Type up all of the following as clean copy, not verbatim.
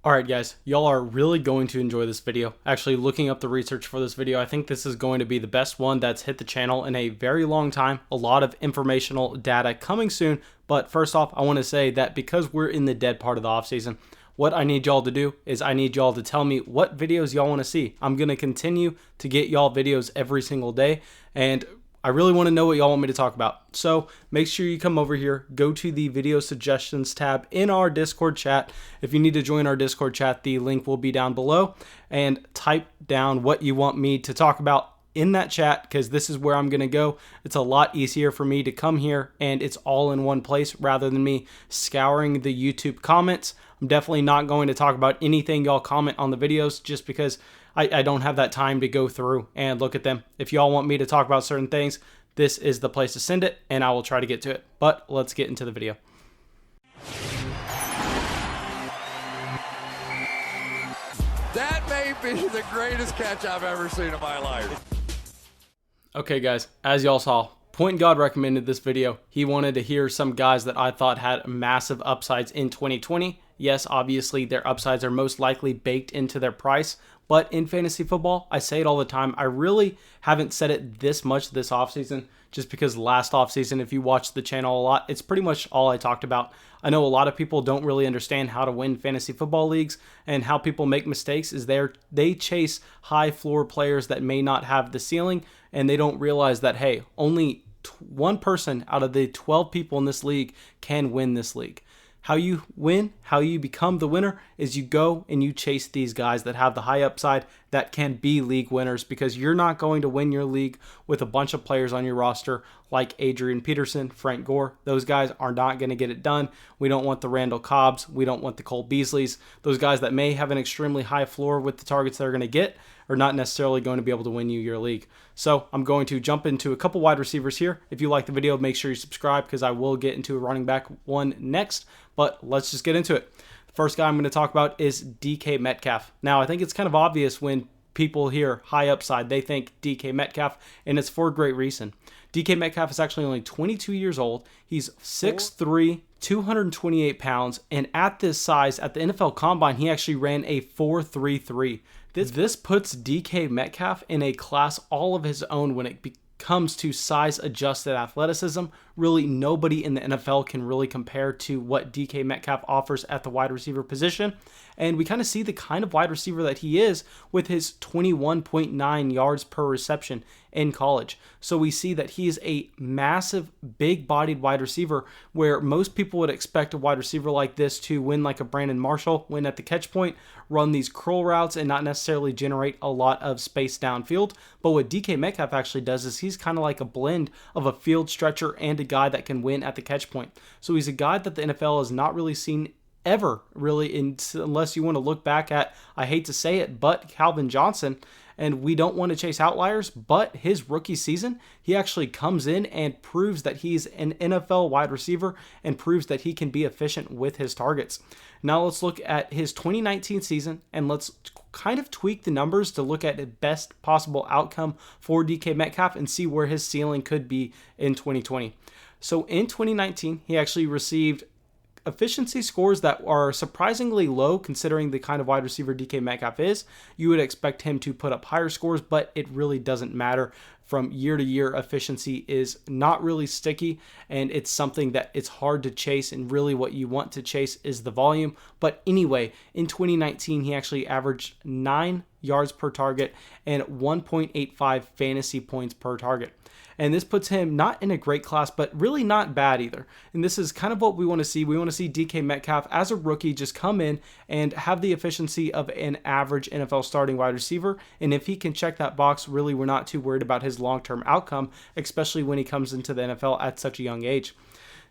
Alright guys, y'all are really going to enjoy this video. Actually, looking up the research for this video, I think this is going to be the best one that's hit the channel in a very long time. A lot of informational data coming soon, but first off, I want to say that because we're in the dead part of the offseason, what I need y'all to do is I need y'all to tell me what videos y'all want to see. I'm going to continue to get y'all videos every single day, and I really want to know what y'all want me to talk about. So make sure you come over here, go to the video suggestions tab in our Discord chat. If you need to join our Discord chat, the link will be down below, and type down what you want me to talk about in that chat, because this is where I'm going to go. It's a lot easier for me to come here and it's all in one place rather than me scouring the YouTube comments. I'm definitely not going to talk about anything y'all comment on the videos just because I don't have that time to go through and look at them. If y'all want me to talk about certain things, this is the place to send it, and I will try to get to it. But let's get into the video. That may be the greatest catch I've ever seen in my life. Okay guys, as y'all saw, Point God recommended this video. He wanted to hear some guys that I thought had massive upsides in 2020. Yes, obviously their upsides are most likely baked into their price, but in fantasy football, I say it all the time, I really haven't said it this much this offseason, just because last offseason, if you watch the channel a lot, it's pretty much all I talked about. I know a lot of people don't really understand how to win fantasy football leagues, and how people make mistakes is they chase high floor players that may not have the ceiling, and they don't realize that, hey, only one person out of the 12 people in this league can win this league. How you win, how you become the winner, is you go and you chase these guys that have the high upside that can be league winners, because you're not going to win your league with a bunch of players on your roster like Adrian Peterson, Frank Gore. Those guys are not going to get it done. We don't want the Randall Cobbs. We don't want the Cole Beasleys. Those guys that may have an extremely high floor with the targets they're going to get are not necessarily going to be able to win you your league. So I'm going to jump into a couple wide receivers here. If you like the video, make sure you subscribe, because I will get into a running back one next. But let's just get into it. The first guy I'm going to talk about is DK Metcalf. Now, I think it's kind of obvious when people hear high upside, they think DK Metcalf, and it's for a great reason. DK Metcalf is actually only 22 years old. He's 6'3", 228 pounds, and at this size, at the NFL Combine, he actually ran a 4.33. This puts DK Metcalf in a class all of his own when it comes to size-adjusted athleticism. Really, nobody in the NFL can really compare to what DK Metcalf offers at the wide receiver position. And we kind of see the kind of wide receiver that he is with his 21.9 yards per reception in college. So we see that he is a massive, big-bodied wide receiver, where most people would expect a wide receiver like this to win like a Brandon Marshall, win at the catch point, run these curl routes, and not necessarily generate a lot of space downfield. But what DK Metcalf actually does is he's kind of like a blend of a field stretcher and a guy that can win at the catch point. So he's a guy that the NFL has not really seen ever, really, unless you want to look back at, I hate to say it, but Calvin Johnson. And we don't want to chase outliers, but his rookie season, he actually comes in and proves that he's an NFL wide receiver and proves that he can be efficient with his targets. Now let's look at his 2019 season, and let's kind of tweak the numbers to look at the best possible outcome for DK Metcalf and see where his ceiling could be in 2020. So in 2019, he actually received efficiency scores that are surprisingly low considering the kind of wide receiver DK Metcalf is. You would expect him to put up higher scores, but it really doesn't matter. From year to year, efficiency is not really sticky, and it's something that it's hard to chase, and really what you want to chase is the volume. But anyway, in 2019, he actually averaged 9 yards per target and 1.85 fantasy points per target. And this puts him not in a great class, but really not bad either. And this is kind of what we want to see. We want to see DK Metcalf as a rookie just come in and have the efficiency of an average NFL starting wide receiver. And if he can check that box, really we're not too worried about his long-term outcome, especially when he comes into the NFL at such a young age.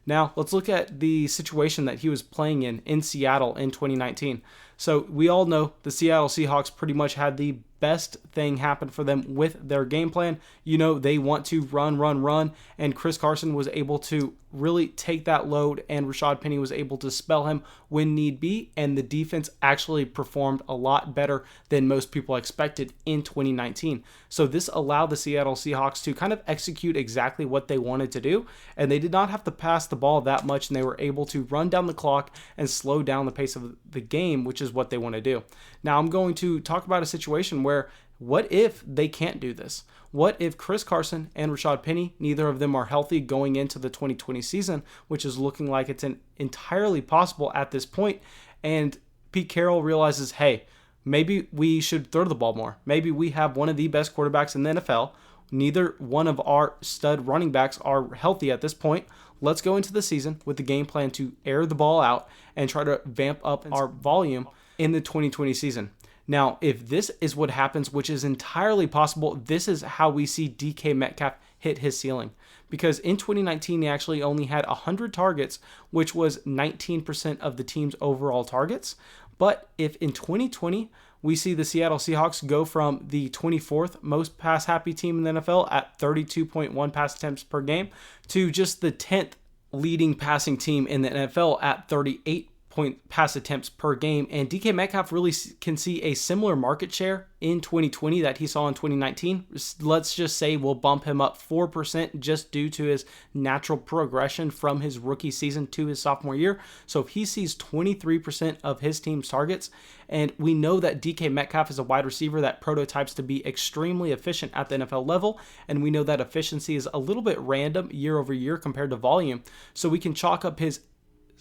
Now, let's look at the situation that he was playing in Seattle in 2019. So we all know the Seattle Seahawks pretty much had the best thing happen for them with their game plan. You know, they want to run, and Chris Carson was able to really take that load, and Rashad Penny was able to spell him when need be, and the defense actually performed a lot better than most people expected in 2019. So this allowed the Seattle Seahawks to kind of execute exactly what they wanted to do, and they did not have to pass the ball that much, and they were able to run down the clock and slow down the pace of the game, which is what they want to do. Now I'm going to talk about a situation where, what if they can't do this? What if Chris Carson and Rashad Penny, neither of them are healthy going into the 2020 season, which is looking like it's entirely possible at this point, and Pete Carroll realizes, hey, maybe we should throw the ball more. Maybe we have one of the best quarterbacks in the NFL. Neither one of our stud running backs are healthy at this point. Let's go into the season with the game plan to air the ball out and try to vamp up our volume in the 2020 season. Now, if this is what happens, which is entirely possible, this is how we see DK Metcalf hit his ceiling. Because in 2019, he actually only had 100 targets, which was 19% of the team's overall targets. But if in 2020, we see the Seattle Seahawks go from the 24th most pass-happy team in the NFL at 32.1 pass attempts per game to just the 10th leading passing team in the NFL at 38 point pass attempts per game, and DK Metcalf really can see a similar market share in 2020 that he saw in 2019. Let's just say we'll bump him up 4% just due to his natural progression from his rookie season to his sophomore year. So if he sees 23% of his team's targets, and we know that DK Metcalf is a wide receiver that prototypes to be extremely efficient at the NFL level, and we know that efficiency is a little bit random year over year compared to volume, so we can chalk up his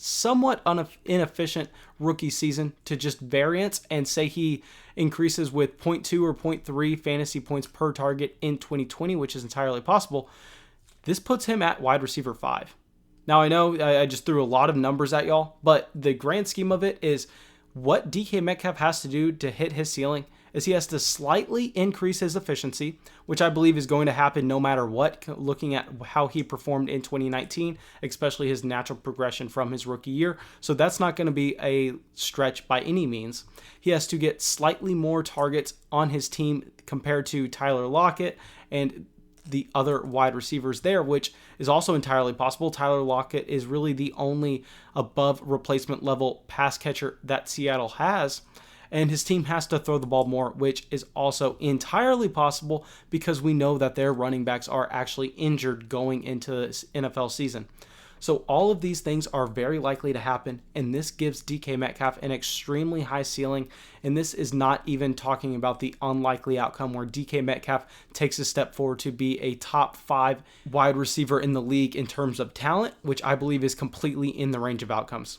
somewhat inefficient rookie season to just variance and say he increases with 0.2 or 0.3 fantasy points per target in 2020, which is entirely possible. This puts him at wide receiver 5. Now, I know I just threw a lot of numbers at y'all, but the grand scheme of it is what DK Metcalf has to do to hit his ceiling is he has to slightly increase his efficiency, which I believe is going to happen no matter what, looking at how he performed in 2019, especially his natural progression from his rookie year. So that's not going to be a stretch by any means. He has to get slightly more targets on his team compared to Tyler Lockett and the other wide receivers there, which is also entirely possible. Tyler Lockett is really the only above replacement level pass catcher that Seattle has. And his team has to throw the ball more, which is also entirely possible because we know that their running backs are actually injured going into this NFL season. So all of these things are very likely to happen, and this gives DK Metcalf an extremely high ceiling, and this is not even talking about the unlikely outcome where DK Metcalf takes a step forward to be a top 5 wide receiver in the league in terms of talent, which I believe is completely in the range of outcomes.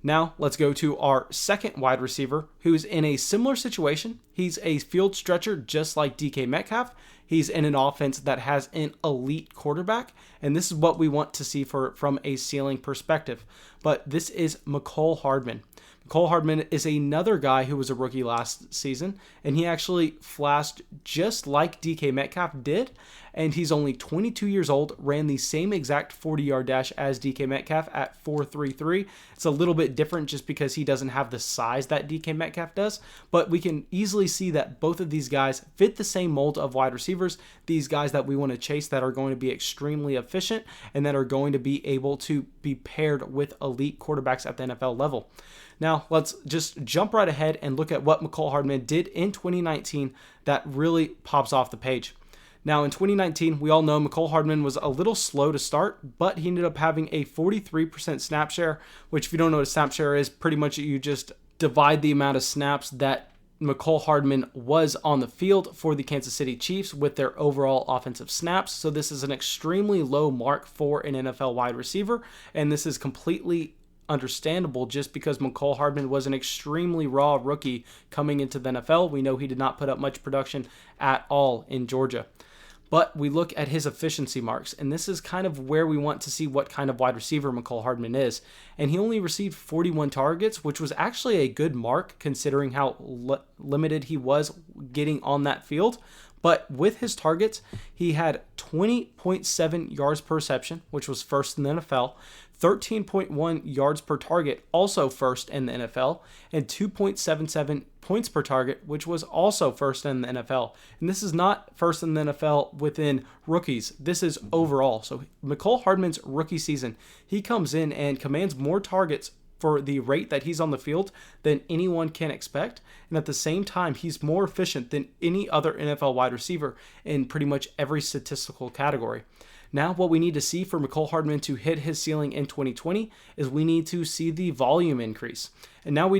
Now, let's go to our second wide receiver who's in a similar situation. He's a field stretcher just like DK Metcalf. He's in an offense that has an elite quarterback, and this is what we want to see from a ceiling perspective. But this is Mccall Hardman. Mccall Hardman is another guy who was a rookie last season, and he actually flashed just like DK Metcalf did, and he's only 22 years old, ran the same exact 40-yard dash as DK Metcalf at 4.33. It's a little bit different just because he doesn't have the size that DK Metcalf does, but we can easily see that both of these guys fit the same mold of wide receivers, these guys that we want to chase that are going to be extremely efficient and that are going to be able to be paired with elite quarterbacks at the NFL level. Now, let's just jump right ahead and look at what Mccall Hardman did in 2019 that really pops off the page. Now, in 2019, we all know Mccall Hardman was a little slow to start, but he ended up having a 43% snap share, which if you don't know what a snap share is, pretty much you just divide the amount of snaps that Mccall Hardman was on the field for the Kansas City Chiefs with their overall offensive snaps. So this is an extremely low mark for an NFL wide receiver, and this is completely understandable just because Mccall Hardman was an extremely raw rookie coming into the NFL. We know he did not put up much production at all in Georgia. But we look at his efficiency marks, and this is kind of where we want to see what kind of wide receiver Mccall Hardman is. And he only received 41 targets, which was actually a good mark considering how limited he was getting on that field. But with his targets, he had 20.7 yards per reception, which was first in the NFL, 13.1 yards per target, also first in the NFL, and 2.77 points per target, which was also first in the NFL. And this is not first in the NFL within rookies. This is overall. So Mccall Hardman's rookie season, he comes in and commands more targets for the rate that he's on the field than anyone can expect. And at the same time, he's more efficient than any other NFL wide receiver in pretty much every statistical category. Now, what we need to see for Mccall Hardman to hit his ceiling in 2020 is we need to see the volume increase. And now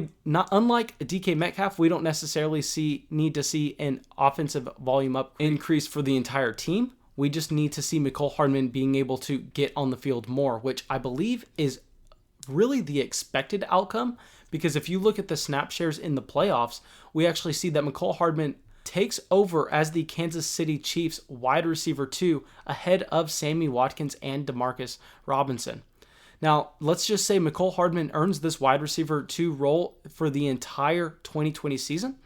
unlike DK Metcalf, we don't necessarily need to see an offensive volume increase for the entire team. We just need to see Mccall Hardman being able to get on the field more, which I believe is really the expected outcome, because if you look at the snap shares in the playoffs, we actually see that Mccall Hardman takes over as the Kansas City Chiefs wide receiver 2 ahead of Sammy Watkins and Demarcus Robinson. Now, let's just say Mccall Hardman earns this wide receiver 2 role for the entire 2020 season,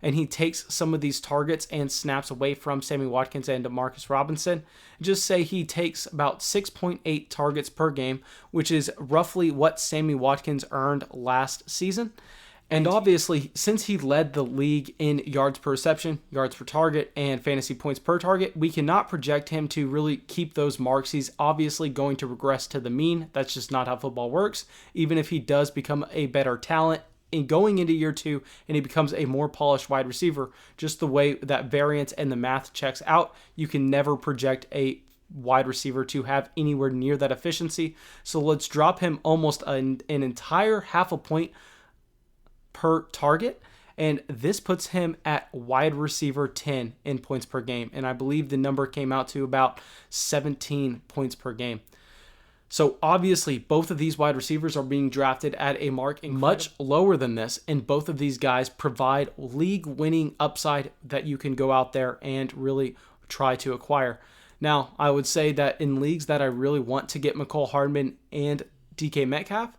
and he takes some of these targets and snaps away from Sammy Watkins and Demarcus Robinson. Just say he takes about 6.8 targets per game, which is roughly what Sammy Watkins earned last season. And obviously, since he led the league in yards per reception, yards per target, and fantasy points per target, we cannot project him to really keep those marks. He's obviously going to regress to the mean. That's just not how football works. Even if he does become a better talent in going into year 2 and he becomes a more polished wide receiver, just the way that variance and the math checks out, you can never project a wide receiver to have anywhere near that efficiency. So let's drop him almost an entire half a point per target, and this puts him at wide receiver 10 in points per game, and I believe the number came out to about 17 points per game. So obviously, both of these wide receivers are being drafted at a mark much lower than this, and both of these guys provide league-winning upside that you can go out there and really try to acquire. Now, I would say that in leagues that I really want to get Mccall Hardman and DK Metcalf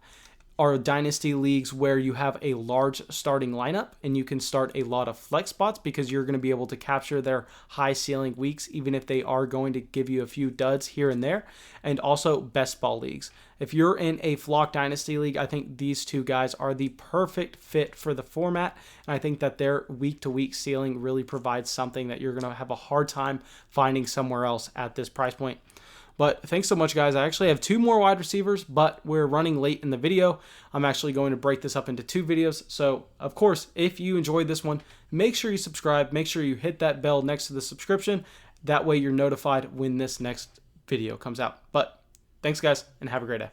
are dynasty leagues where you have a large starting lineup and you can start a lot of flex spots because you're going to be able to capture their high ceiling weeks, even if they are going to give you a few duds here and there, and also best ball leagues. If you're in a flock dynasty league, I think these two guys are the perfect fit for the format, and I think that their week-to-week ceiling really provides something that you're going to have a hard time finding somewhere else at this price point. But thanks so much, guys. I actually have 2 more wide receivers, but we're running late in the video. I'm actually going to break this up into 2 videos. So, of course, if you enjoyed this one, make sure you subscribe. Make sure you hit that bell next to the subscription. That way you're notified when this next video comes out. But thanks, guys, and have a great day.